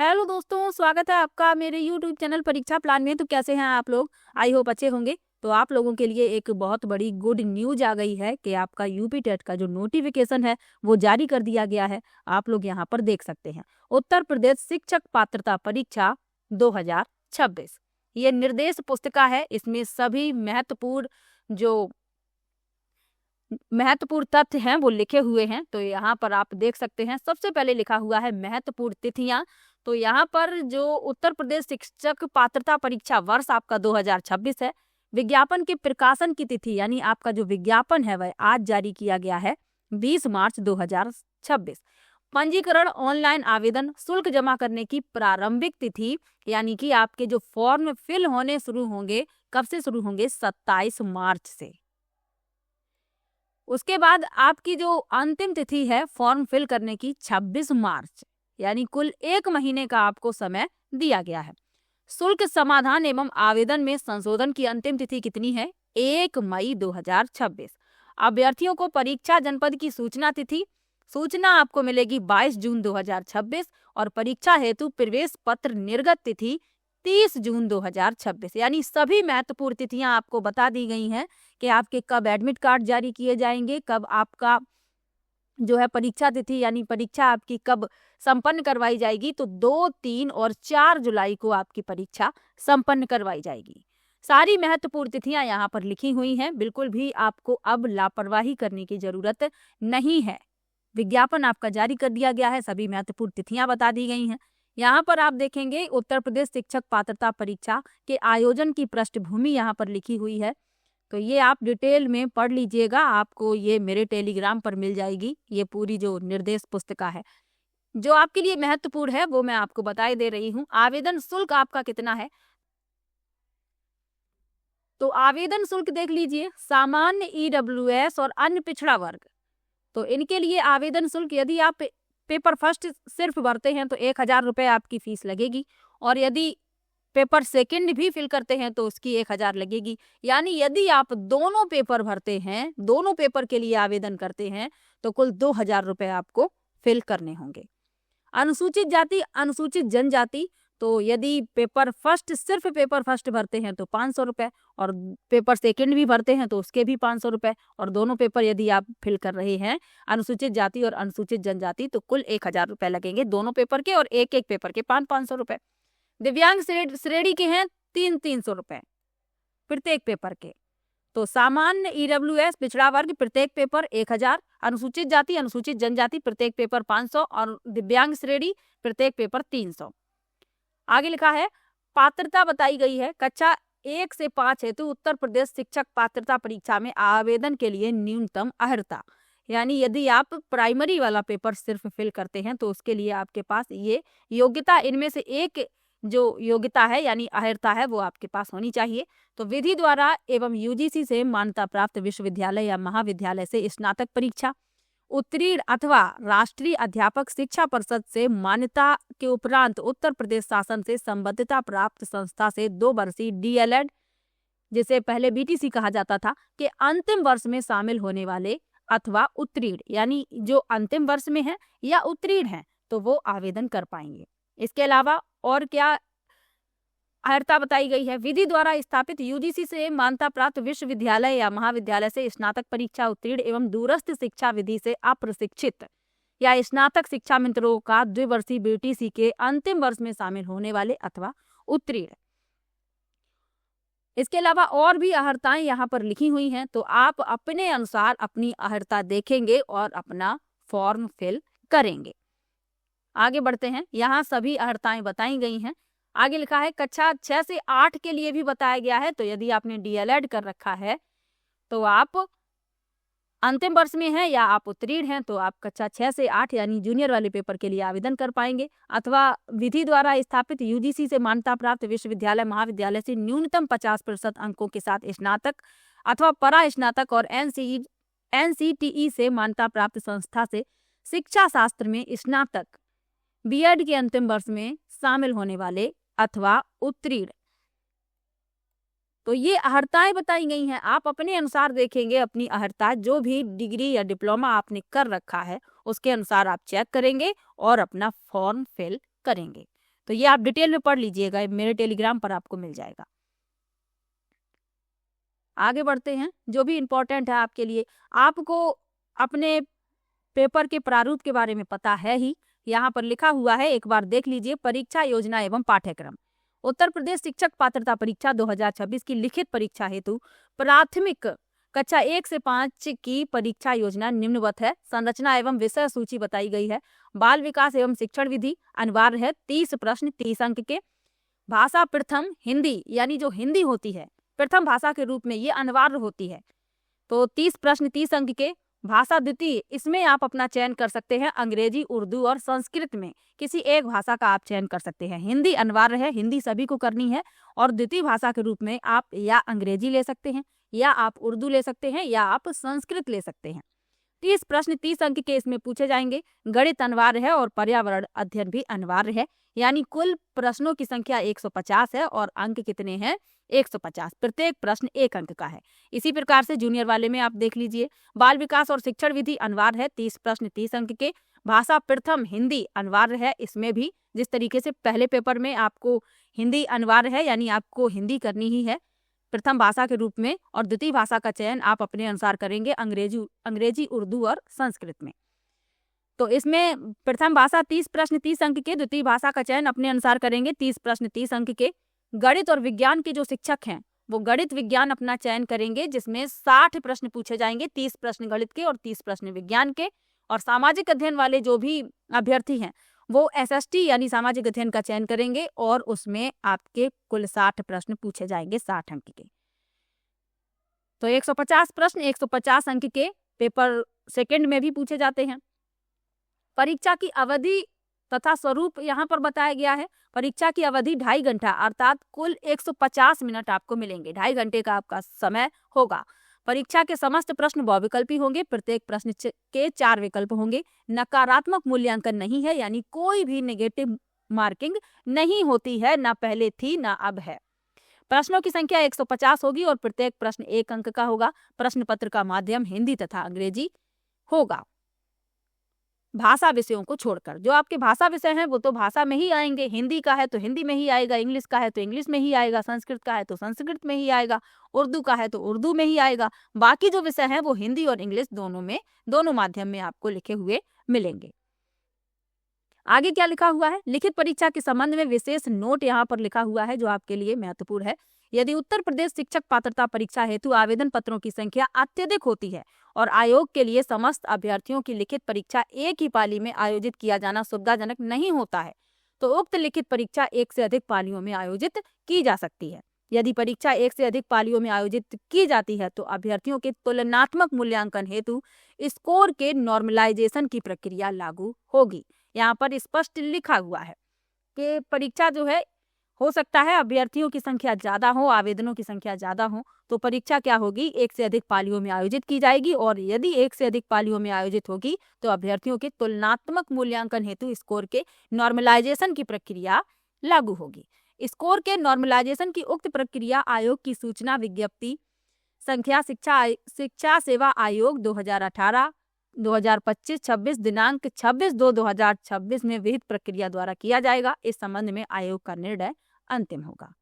Hello दोस्तों, स्वागत है आपका मेरे यूट्यूब चैनल परीक्षा प्लान में। तो कैसे हैं आप लोग? आई होप अच्छे होंगे। तो आप लोगों के लिए एक बहुत बड़ी गुड न्यूज आ गई है कि आपका यूपी टेट का जो नोटिफिकेशन है वो जारी कर दिया गया है। आप लोग यहाँ पर देख सकते हैं, उत्तर प्रदेश शिक्षक पात्रता परीक्षा 2026 ये निर्देश पुस्तिका है। इसमें सभी महत्वपूर्ण तथ्य हैं वो लिखे हुए हैं। तो यहाँ पर आप देख सकते हैं, सबसे पहले लिखा हुआ है महत्वपूर्ण तिथियां। तो यहाँ पर जो उत्तर प्रदेश शिक्षक पात्रता परीक्षा वर्ष आपका 2026 है, विज्ञापन के प्रकाशन की तिथि यानी आपका जो विज्ञापन है वह आज जारी किया गया है 20 मार्च 2026। पंजीकरण ऑनलाइन आवेदन शुल्क जमा करने की प्रारंभिक तिथि यानी कि आपके जो फॉर्म फिल होने शुरू होंगे, कब से शुरू होंगे? 27 मार्च से। उसके बाद आपकी जो अंतिम तिथि है फॉर्म फिल करने की 26 मार्च, यानी कुल 1 महीने का आपको समय दिया गया है। शुल्क समाधान एवं आवेदन में संशोधन की अंतिम तिथि कितनी है? 1 मई 2026। अभ्यर्थियों को परीक्षा जनपद की सूचना आपको मिलेगी 22 जून 2026 और परीक्षा हेतु प्रवेश पत्र निर्गत तिथि 30 जून 2026। यानी सभी महत्वपूर्ण तिथियां आपको बता दी गई हैं कि आपके कब एडमिट कार्ड जारी किए जाएंगे, कब आपका जो है परीक्षा तिथि यानी परीक्षा आपकी कब संपन्न करवाई जाएगी। तो 2, 3 और 4 जुलाई को आपकी परीक्षा संपन्न करवाई जाएगी। सारी महत्वपूर्ण तिथियां यहाँ पर लिखी हुई हैं। बिल्कुल भी आपको अब लापरवाही करने की जरूरत नहीं है। विज्ञापन आपका जारी कर दिया गया है, सभी महत्वपूर्ण तिथियां बता दी गई हैं। यहाँ पर आप देखेंगे उत्तर प्रदेश शिक्षक पात्रता परीक्षा के आयोजन की पृष्ठभूमि यहाँ पर लिखी हुई है। तो ये आप डिटेल में पढ़ लीजिएगा, आपको ये मेरे टेलीग्राम पर मिल जाएगी। ये पूरी जो निर्देश पुस्तिका है जो आपके लिए महत्वपूर्ण है वो मैं आपको बताई दे रही हूँ। आवेदन शुल्क आपका कितना है? तो आवेदन शुल्क देख लीजिए, सामान्य ईडब्ल्यूएस और अन्य पिछड़ा वर्ग, तो इनके लिए आवेदन शुल्क यदि आप पेपर फर्स्ट सिर्फ भरते हैं तो 1000 रुपये आपकी फीस लगेगी, और यदि पेपर सेकंड भी फिल करते हैं तो उसकी 1000 लगेगी। यानी यदि आप दोनों पेपर भरते हैं, दोनों पेपर के लिए आवेदन करते हैं तो कुल 2000 रुपये आपको फिल करने होंगे। अनुसूचित जाति अनुसूचित जनजाति, तो यदि सिर्फ पेपर फर्स्ट भरते हैं तो 500 रुपये, और पेपर सेकंड भी भरते हैं तो उसके भी 500 रुपये, और दोनों पेपर यदि आप फिल कर रहे हैं अनुसूचित जाति और अनुसूचित जनजाति तो कुल 1000 रुपये लगेंगे दोनों पेपर के, और एक एक पेपर के 500 रुपये। दिव्यांग श्रेणी के हैं 300 रुपये प्रत्येक पेपर के। तो सामान्य ईडब्ल्यूएस पिछड़ा वर्ग प्रत्येक पेपर 1000, अनुसूचित जाति अनुसूचित जनजाति प्रत्येक पेपर 500 और दिव्यांग श्रेणी प्रत्येक पेपर 300। आगे लिखा है पात्रता बताई गई है। कक्षा 1 से 5 हेतु उत्तर प्रदेश शिक्षक पात्रता परीक्षा में आवेदन के लिए न्यूनतम अर्हता, यानी यदि आप प्राइमरी वाला पेपर सिर्फ फिल करते हैं तो उसके लिए आपके पास ये योग्यता, इनमें से एक जो योग्यता है यानी अर्हता है वो आपके पास होनी चाहिए। तो विधि द्वारा एवं यूजीसी से मान्यता प्राप्त विश्वविद्यालय या महाविद्यालय से स्नातक परीक्षा उत्तीर्ण अथवा राष्ट्रीय अध्यापक शिक्षा परिषद से मान्यता के उपरांत उत्तर प्रदेश शासन से संबद्धता प्राप्त संस्था से 2 वर्षीय डीएलएड, जिसे पहले बीटीसी कहा जाता था, के अंतिम वर्ष में शामिल होने वाले अथवा उत्तीर्ण, यानी जो अंतिम वर्ष में है या उत्तीर्ण है तो वो आवेदन कर पाएंगे। इसके अलावा और क्या अर्हता बताई गई है? विधि द्वारा स्थापित यूजीसी से मान्यता प्राप्त विश्वविद्यालय या महाविद्यालय से स्नातक परीक्षा उत्तीर्ण एवं दूरस्थ शिक्षा विधि से अप्रशिक्षित या स्नातक शिक्षा मित्रों का द्विवर्षीय बीटीसी के अंतिम वर्ष में शामिल होने वाले अथवा उत्तीर्ण। इसके अलावा और भी अर्हताएं यहाँ पर लिखी हुई हैं, तो आप अपने अनुसार अपनी अर्हता देखेंगे और अपना फॉर्म फिल करेंगे। आगे बढ़ते हैं, यहाँ सभी अर्हताएं बताई गई हैं। आगे लिखा है कक्षा 6 से 8 के लिए भी बताया गया है। तो यदि आपने डीएलएड कर रखा है तो आप अंतिम वर्ष में हैं या आप उत्तीर्ण हैं तो आप कक्षा 6 से 8 यानी जूनियर वाले पेपर के लिए आवेदन कर पाएंगे, अथवा विधि द्वारा स्थापित यूजीसी से मान्यता प्राप्त विश्वविद्यालय महाविद्यालय से न्यूनतम 50% अंकों के साथ स्नातक अथवा परा स्नातक और एनसीटीई से मान्यता प्राप्त संस्था से शिक्षा शास्त्र में स्नातक बीएड के अंतिम वर्ष में शामिल होने वाले अथवा उत्तीर्ण। तो ये अर्हताएं बताई गई हैं, आप अपने अनुसार देखेंगे अपनी अर्हता, जो भी डिग्री या डिप्लोमा आपने कर रखा है उसके अनुसार आप चेक करेंगे और अपना फॉर्म फिल करेंगे। तो ये आप डिटेल में पढ़ लीजिएगा, मेरे टेलीग्राम पर आपको मिल जाएगा। आगे बढ़ते हैं, जो भी इम्पोर्टेंट है आपके लिए। आपको अपने पेपर के प्रारूप के बारे में पता है ही, यहाँ पर लिखा हुआ है, एक बार देख लीजिए। परीक्षा योजना एवं पाठ्यक्रम। उत्तर प्रदेश शिक्षक पात्रता परीक्षा 2026 की लिखित परीक्षा हेतु प्राथमिक कक्षा 1 से 5 की परीक्षा योजना निम्नवत है। संरचना एवं विषय सूची बताई गई है। बाल विकास एवं शिक्षण विधि अनिवार्य है। 30 प्रश्न 30 अंक के। भाषा प्रथम हिंदी, यानी जो हिंदी होती है प्रथम भाषा के रूप में ये अनिवार्य होती है, तो 30 प्रश्न 30 अंक के। भाषा द्वितीय, इसमें आप अपना चयन कर सकते हैं, अंग्रेजी, उर्दू और संस्कृत में किसी एक भाषा का आप चयन कर सकते हैं। हिंदी अनिवार्य है, हिंदी सभी को करनी है, और द्वितीय भाषा के रूप में आप या अंग्रेजी ले सकते हैं, या आप उर्दू ले सकते हैं, या आप संस्कृत ले सकते हैं। 30 प्रश्न 30 अंक के इसमें पूछे जाएंगे। गणित अनिवार्य है और पर्यावरण अध्ययन भी अनिवार्य है, यानी कुल प्रश्नों की संख्या 150 है और अंक कितने हैं? 150। प्रत्येक प्रश्न 1 अंक का है। इसी प्रकार से जूनियर वाले में आप देख लीजिए। बाल विकास और शिक्षण विधि अनिवार्य है, 30 प्रश्न 30 अंक के। भाषा प्रथम हिंदी अनिवार्य है, इसमें भी जिस तरीके से पहले पेपर में आपको हिंदी अनिवार्य है, यानी आपको हिंदी करनी ही है प्रथम भाषा के रूप में, और द्वितीय भाषा का चयन आप अपने अनुसार करेंगे, अंग्रेजी, उर्दू और संस्कृत में। तो इसमें प्रथम भाषा 30 प्रश्न 30 अंक के, द्वितीय भाषा का चयन अपने अनुसार करेंगे 30 प्रश्न 30 अंक के। गणित और विज्ञान के जो शिक्षक हैं वो गणित विज्ञान अपना चयन करेंगे, जिसमें 60 प्रश्न पूछे जाएंगे, 30 प्रश्न गणित के और 30 प्रश्न विज्ञान के। और सामाजिक अध्ययन वाले जो भी अभ्यर्थी हैं वो SST यानी सामाजिक अध्ययन का चयन करेंगे, और उसमें आपके कुल 60 प्रश्न पूछे जाएंगे 60 अंक के। तो 150 प्रश्न 150 अंक के पेपर सेकंड में भी पूछे जाते हैं। परीक्षा की अवधि तथा स्वरूप यहाँ पर बताया गया है। परीक्षा की अवधि 2.5 घंटा, अर्थात कुल 150 मिनट आपको मिलेंगे। 2.5 घंटे का आपका समय होगा। परीक्षा के समस्त प्रश्न बहुविकल्पी होंगे। प्रत्येक प्रश्न के 4 विकल्प होंगे। नकारात्मक मूल्यांकन नहीं है, यानी कोई भी नेगेटिव मार्किंग नहीं होती है, ना पहले थी ना अब है। प्रश्नों की संख्या 150 होगी और प्रत्येक प्रश्न 1 अंक का होगा। प्रश्न पत्र का माध्यम हिंदी तथा अंग्रेजी होगा, भाषा विषयों को छोड़कर। जो आपके भाषा विषय हैं वो तो भाषा में ही आएंगे। हिंदी का है तो हिंदी में ही आएगा, इंग्लिश का है तो इंग्लिश में ही आएगा, संस्कृत का है तो संस्कृत में ही आएगा, उर्दू का है तो उर्दू में ही आएगा। बाकी जो विषय हैं वो हिंदी और इंग्लिश दोनों माध्यम में आपको लिखे हुए मिलेंगे। आगे क्या लिखा हुआ है? लिखित परीक्षा के संबंध में विशेष नोट यहाँ पर लिखा हुआ है जो आपके लिए महत्वपूर्ण है। यदि उत्तर प्रदेश शिक्षक पात्रता परीक्षा हेतु आवेदन पत्रों की संख्या अत्यधिक होती है और आयोग के लिए समस्त अभ्यर्थियों की लिखित परीक्षा एक ही पाली में आयोजित किया जाना सुविधाजनक नहीं होता है, तो उक्त लिखित परीक्षा 1 से अधिक पालियों में आयोजित की जा सकती है। यदि परीक्षा 1 से अधिक पालियों में आयोजित की जाती है तो अभ्यर्थियों के तुलनात्मक मूल्यांकन हेतु स्कोर के नॉर्मलाइजेशन की प्रक्रिया लागू होगी। यहाँ पर स्पष्ट लिखा हुआ है कि परीक्षा जो है, हो सकता है अभ्यर्थियों की संख्या ज्यादा हो, आवेदनों की संख्या ज्यादा हो, तो परीक्षा क्या होगी? 1 से अधिक पालियों में आयोजित की जाएगी, और यदि 1 से अधिक पालियों में आयोजित होगी तो अभ्यर्थियों के तुलनात्मक मूल्यांकन हेतु स्कोर के नॉर्मलाइजेशन की प्रक्रिया लागू होगी। स्कोर के नॉर्मलाइजेशन की उक्त प्रक्रिया आयोग की सूचना विज्ञप्ति संख्या शिक्षा सेवा आयोग 2018-2025 26 दिनांक 26/2/2026 में विहित प्रक्रिया द्वारा किया जाएगा। इस संबंध में आयोग का निर्णय अंतिम होगा।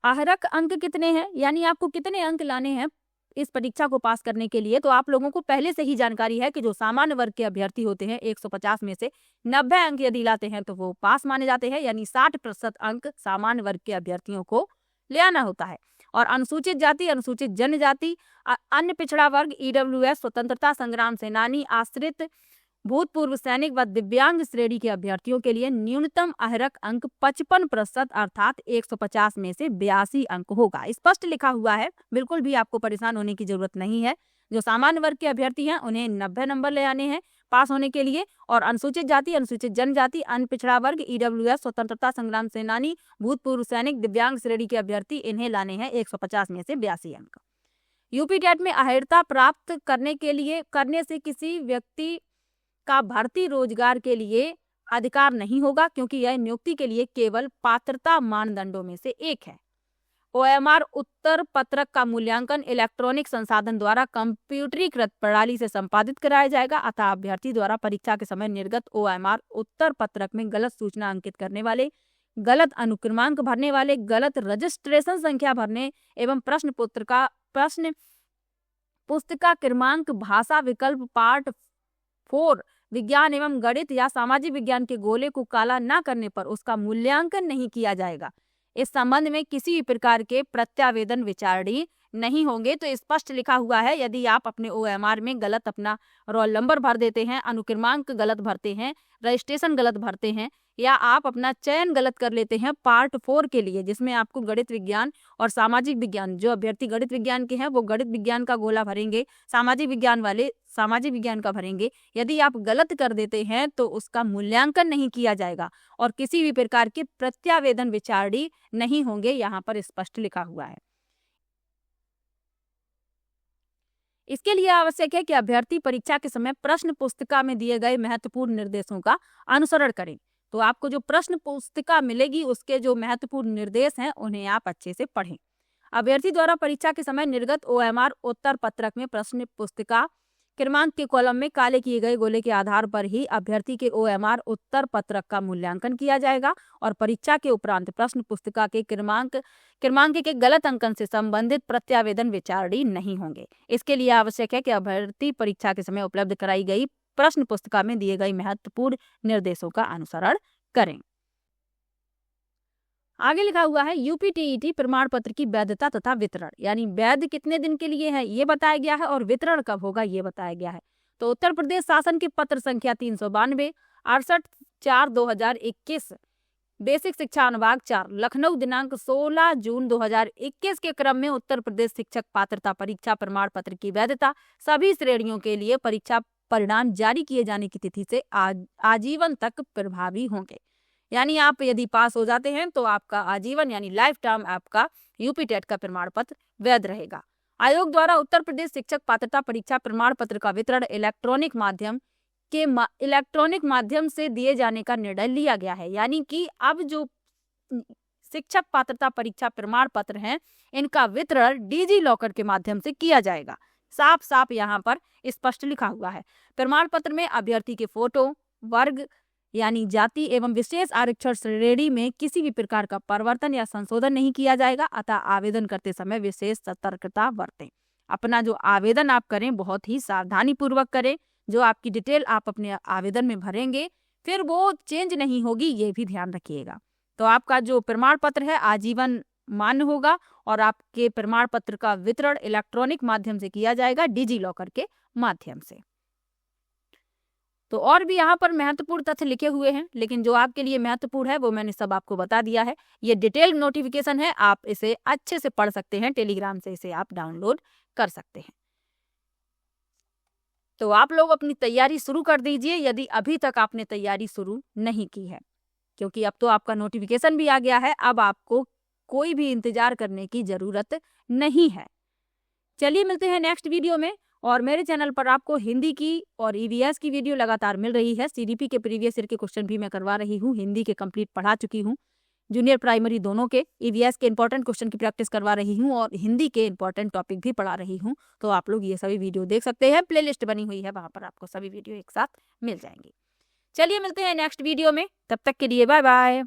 आहरक अंक कितने हैं, यानी आपको कितने अंक लाने हैं इस परीक्षा को पास करने के लिए, तो आप लोगों को पहले से ही जानकारी है कि जो सामान्य वर्ग के अभ्यर्थी होते हैं 150 में से 90 अंक यदि लाते हैं तो वो पास माने जाते हैं, यानी 60% अंक सामान्य वर्ग के अभ्यर्थियों को ले आना होता है। और अनुसूचित जाति, अनुसूचित जनजाति, अन्य पिछड़ा वर्ग, EWS, स्वतंत्रता संग्राम सेनानी, आश्रित, भूतपूर्व सैनिक व दिव्यांग श्रेणी के अभ्यर्थियों के लिए न्यूनतम आहरक अंक 55% अर्थात 150 में से 82 अंक होगा। स्पष्ट लिखा हुआ है, बिल्कुल भी आपको परेशान होने की जरूरत नहीं है। जो सामान्य वर्ग के अभ्यर्थी हैं उन्हें 90 नंबर ले आने हैं पास होने के लिए, और अनुसूचित जाति, अनुसूचित जनजाति, अन्य पिछड़ा वर्ग, EWS, स्वतंत्रता संग्राम सेनानी, भूतपूर्व सैनिक, दिव्यांग श्रेणी के अभ्यर्थी, इन्हें लाने हैं 150 में से 82 अंक। यूपी टेट में अहर्ता प्राप्त करने से किसी व्यक्ति का भर्ती रोजगार के लिए अधिकार नहीं होगा, क्योंकि यह नियुक्ति के लिए केवल पात्रता मानदंडों में से एक है। OMR उत्तर पत्रक का मूल्यांकन इलेक्ट्रॉनिक संसाधन द्वारा कंप्यूटरीकृत प्रणाली से संपादित कराया जाएगा। अतः अभ्यर्थी द्वारा परीक्षा के समय निर्गत OMR उत्तर पत्रक में गलत सूचना अंकित करने वाले, गलत अनुक्रमांक भरने वाले, गलत रजिस्ट्रेशन संख्या भरने एवं प्रश्न पुस्तिका क्रमांक भाषा विकल्प पार्ट 4 विज्ञान एवं गणित या सामाजिक विज्ञान के गोले को काला न करने पर उसका मूल्यांकन नहीं किया जाएगा। इस संबंध में किसी भी प्रकार के प्रत्यावेदन विचारणीय नहीं होंगे। तो स्पष्ट लिखा हुआ है, यदि आप अपने OMR में गलत अपना रोल नंबर भर देते हैं, अनुक्रमांक गलत भरते हैं, रजिस्ट्रेशन गलत भरते हैं, या आप अपना चयन गलत कर लेते हैं पार्ट 4 के लिए, जिसमें आपको गणित विज्ञान और सामाजिक विज्ञान, जो अभ्यर्थी गणित विज्ञान के हैं वो गणित विज्ञान का गोला भरेंगे, सामाजिक विज्ञान वाले सामाजिक विज्ञान का भरेंगे। यदि आप गलत कर देते हैं तो उसका मूल्यांकन नहीं किया जाएगा और किसी भी प्रकार के प्रत्यावेदन विचारणीय नहीं होंगे, यहाँ पर स्पष्ट लिखा हुआ है। इसके लिए आवश्यक है कि अभ्यर्थी परीक्षा के समय प्रश्न पुस्तिका में दिए गए महत्वपूर्ण निर्देशों का अनुसरण करें। तो आपको जो प्रश्न पुस्तिका मिलेगी उसके जो महत्वपूर्ण निर्देश हैं उन्हें आप अच्छे से पढ़ें। अभ्यर्थी द्वारा परीक्षा के समय निर्गत OMR उत्तर पत्रक में प्रश्न पुस्तिका क्रमांक के कॉलम में काले किए गए गोले के आधार पर ही अभ्यर्थी के OMR उत्तर पत्रक का मूल्यांकन किया जाएगा और परीक्षा के उपरांत प्रश्न पुस्तिका के क्रमांक के गलत अंकन से संबंधित प्रत्यावेदन विचारणीय नहीं होंगे। इसके लिए आवश्यक है कि अभ्यर्थी परीक्षा के समय उपलब्ध कराई गई प्रश्न पुस्तिका में दिए गए महत्वपूर्ण निर्देशों का अनुसरण करें। आगे लिखा हुआ है UPTET प्रमाण पत्र की वैधता तथा वितरण, यानी वैध कितने दिन के लिए है ये बताया गया है और वितरण कब होगा ये बताया गया है। तो उत्तर प्रदेश शासन के पत्र संख्या 392 68/4/2021 बेसिक शिक्षा अनुभाग 4 लखनऊ दिनांक 16 जून 2021 के क्रम में उत्तर प्रदेश शिक्षक पात्रता परीक्षा प्रमाण पत्र की वैधता सभी श्रेणियों के लिए परीक्षा परिणाम जारी किए जाने की तिथि से आजीवन तक प्रभावी होंगे। यानी आप यदि पास हो जाते हैं तो आपका आजीवन यानी लाइफ टाइम आपका UPTET का प्रमाण पत्र वैध रहेगा। आयोग द्वारा उत्तर प्रदेश शिक्षक पात्रता परीक्षा प्रमाण पत्र का वितरण इलेक्ट्रॉनिक माध्यम से दिए जाने का निर्णय लिया गया है। यानी कि अब जो शिक्षक पात्रता परीक्षा प्रमाण पत्र हैं इनका वितरण डिजिलॉकर के माध्यम से किया जाएगा। साफ साफ यहाँ पर स्पष्ट लिखा हुआ है। प्रमाण पत्र में अभ्यर्थी के फोटो, वर्ग यानी जाति एवं विशेष आरक्षण श्रेणी में किसी भी प्रकार का परिवर्तन या संशोधन नहीं किया जाएगा। अतः आवेदन करते समय विशेष सतर्कता बरतें। अपना जो आवेदन आप करें बहुत ही सावधानी पूर्वक करें। जो आपकी डिटेल आप अपने आवेदन में भरेंगे फिर वो चेंज नहीं होगी, ये भी ध्यान रखिएगा। तो आपका जो प्रमाण पत्र है आजीवन मान्य होगा और आपके प्रमाण पत्र का वितरण इलेक्ट्रॉनिक माध्यम से किया जाएगा, डिजिलॉकर के माध्यम से। तो और भी यहाँ पर महत्वपूर्ण तथ्य लिखे हुए हैं, लेकिन जो आपके लिए महत्वपूर्ण है वो मैंने सब आपको बता दिया है। ये डिटेल नोटिफिकेशन है, आप इसे अच्छे से पढ़ सकते हैं, टेलीग्राम से इसे आप डाउनलोड कर सकते हैं। तो आप लोग अपनी तैयारी शुरू कर दीजिए यदि अभी तक आपने तैयारी शुरू नहीं की है, क्योंकि अब तो आपका नोटिफिकेशन भी आ गया है। अब आपको कोई भी इंतजार करने की जरूरत नहीं है। चलिए मिलते हैं नेक्स्ट वीडियो में। और मेरे चैनल पर आपको हिंदी की और EVS की वीडियो लगातार मिल रही है। CDP के प्रीवियस ईयर के क्वेश्चन भी मैं करवा रही हूँ, हिंदी के कंप्लीट पढ़ा चुकी हूँ, जूनियर प्राइमरी दोनों के EVS के इंपॉर्टेंट क्वेश्चन की प्रैक्टिस करवा रही हूँ और हिंदी के इंपॉर्टेंट टॉपिक भी पढ़ा रही हूँ। तो आप लोग ये सभी वीडियो देख सकते हैं, प्लेलिस्ट बनी हुई है, वहाँ पर आपको सभी वीडियो एक साथ मिल जाएंगी। चलिए मिलते हैं नेक्स्ट वीडियो में, तब तक के लिए बाय बाय।